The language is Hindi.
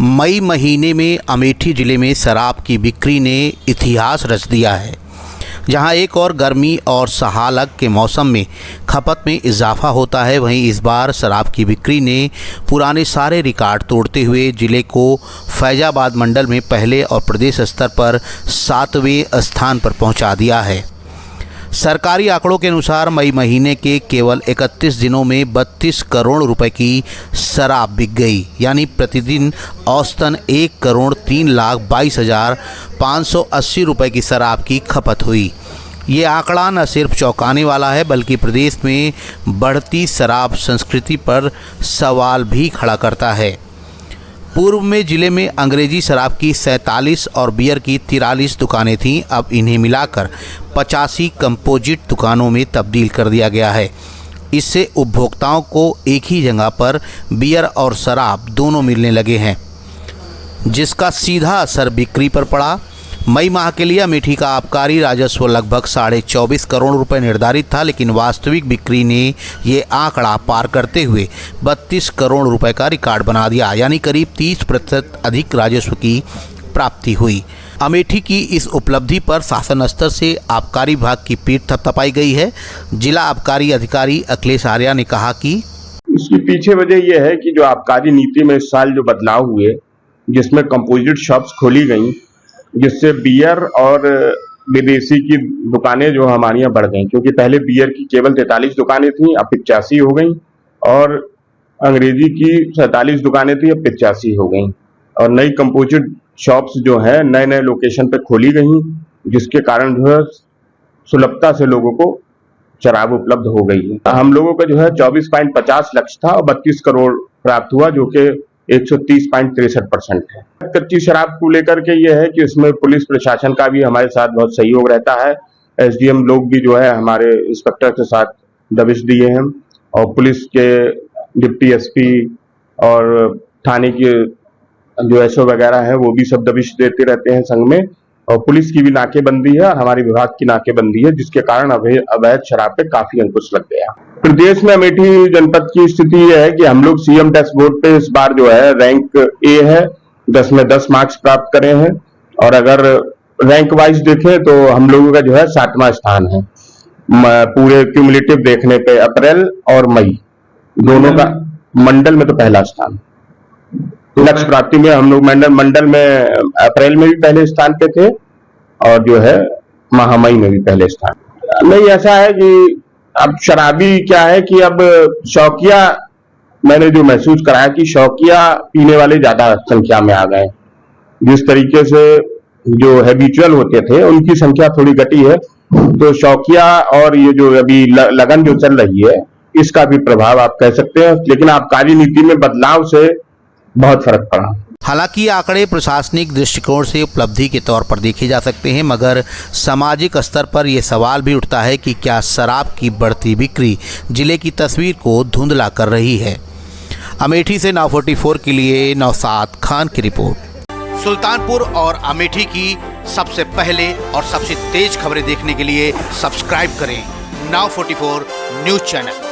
मई महीने में अमेठी ज़िले में शराब की बिक्री ने इतिहास रच दिया है। जहां एक और गर्मी और सहालग के मौसम में खपत में इजाफा होता है, वहीं इस बार शराब की बिक्री ने पुराने सारे रिकॉर्ड तोड़ते हुए ज़िले को फैजाबाद मंडल में पहले और प्रदेश स्तर पर 7वें स्थान पर पहुंचा दिया है। सरकारी आंकड़ों के अनुसार मई महीने के केवल 31 दिनों में 32 करोड़ रुपए की शराब बिक गई, यानी प्रतिदिन औसतन 1,03,22,580 रुपए की शराब की खपत हुई। ये आंकड़ा न सिर्फ चौंकाने वाला है, बल्कि प्रदेश में बढ़ती शराब संस्कृति पर सवाल भी खड़ा करता है। पूर्व में ज़िले में अंग्रेजी शराब की 47 और बियर की 43 दुकानें थीं। अब इन्हें मिलाकर 85 कंपोजिट दुकानों में तब्दील कर दिया गया है। इससे उपभोक्ताओं को एक ही जगह पर बियर और शराब दोनों मिलने लगे हैं, जिसका सीधा असर बिक्री पर पड़ा। मई माह के लिए अमेठी का आबकारी राजस्व लगभग 24.5 करोड़ रुपए निर्धारित था, लेकिन वास्तविक बिक्री ने ये आंकड़ा पार करते हुए 32 करोड़ रुपए का रिकॉर्ड बना दिया, यानी करीब 30% अधिक राजस्व की प्राप्ति हुई। अमेठी की इस उपलब्धि पर शासन स्तर से आबकारी विभाग की पीठ थपथपाई गई है। जिला आबकारी अधिकारी अखिलेश आर्या ने कहा कि इसकी पीछे वजह यह है कि जो आबकारी नीति में इस साल जो बदलाव हुए, जिसमें कंपोजिट शॉप्स खोली गई, जिससे बियर और विदेशी की दुकानें जो हमारी यहाँ बढ़ गई, क्योंकि पहले बियर की केवल 43 दुकानें थी, अब 85 हो गई, और अंग्रेजी की 47 दुकानें थी, अब 85 हो गई, और नई कंपोजिट शॉप्स जो है नए नए लोकेशन पे खोली गई, जिसके कारण जो है सुलभता से लोगों को शराब उपलब्ध हो गई है। हम लोगों का जो है 24.50 लक्ष्य था और 32 करोड़ प्राप्त हुआ, जो कि 130.63% है। कच्ची शराब को लेकर के ये है कि इसमें पुलिस प्रशासन का भी हमारे साथ बहुत सहयोग रहता है। एसडीएम लोग भी जो है हमारे इंस्पेक्टर के साथ दबिश दिए हैं, और पुलिस के डिप्टी एसपी और थाने के जो एसओ वगैरह है वो भी सब दबिश देते रहते हैं संघ में, और पुलिस की भी नाकेबंदी है और हमारे विभाग की नाकेबंदी है, जिसके कारण अवैध शराब पे काफी अंकुश लग गया। प्रदेश में अमेठी जनपद की स्थिति यह है कि हम लोग सीएम डैशबोर्ड पे इस बार जो है रैंक ए है, 10 में 10 मार्क्स प्राप्त करे हैं, और अगर रैंक वाइज देखें तो हम लोगों का जो है 7वां स्थान है पूरे क्यूमुलेटिव देखने पे। अप्रैल और मई दोनों का मंडल में तो पहला स्थान। लक्ष्य प्राप्ति में हम लोग मंडल में अप्रैल में भी पहले स्थान पे थे, और जो है मई में भी पहले स्थान। नहीं, ऐसा है कि अब शराबी क्या है कि अब शौकिया, मैंने जो महसूस कराया कि शौकिया पीने वाले ज्यादा संख्या में आ गए। जिस तरीके से जो हैबिचुअल होते थे उनकी संख्या थोड़ी घटी है, तो शौकिया और ये जो अभी लगन जो चल रही है, इसका भी प्रभाव आप कह सकते हैं। लेकिन आबकारी नीति में बदलाव से बहुत फर्क पड़ा। हालांकि आंकड़े प्रशासनिक दृष्टिकोण से उपलब्धि के तौर पर देखे जा सकते हैं, मगर सामाजिक स्तर पर यह सवाल भी उठता है कि क्या शराब की बढ़ती बिक्री जिले की तस्वीर को धुंधला कर रही है। अमेठी से 944 के लिए नौशाद खान की रिपोर्ट। सुल्तानपुर और अमेठी की सबसे पहले और सबसे तेज खबरें देखने के लिए सब्सक्राइब करें 944 न्यूज़ चैनल।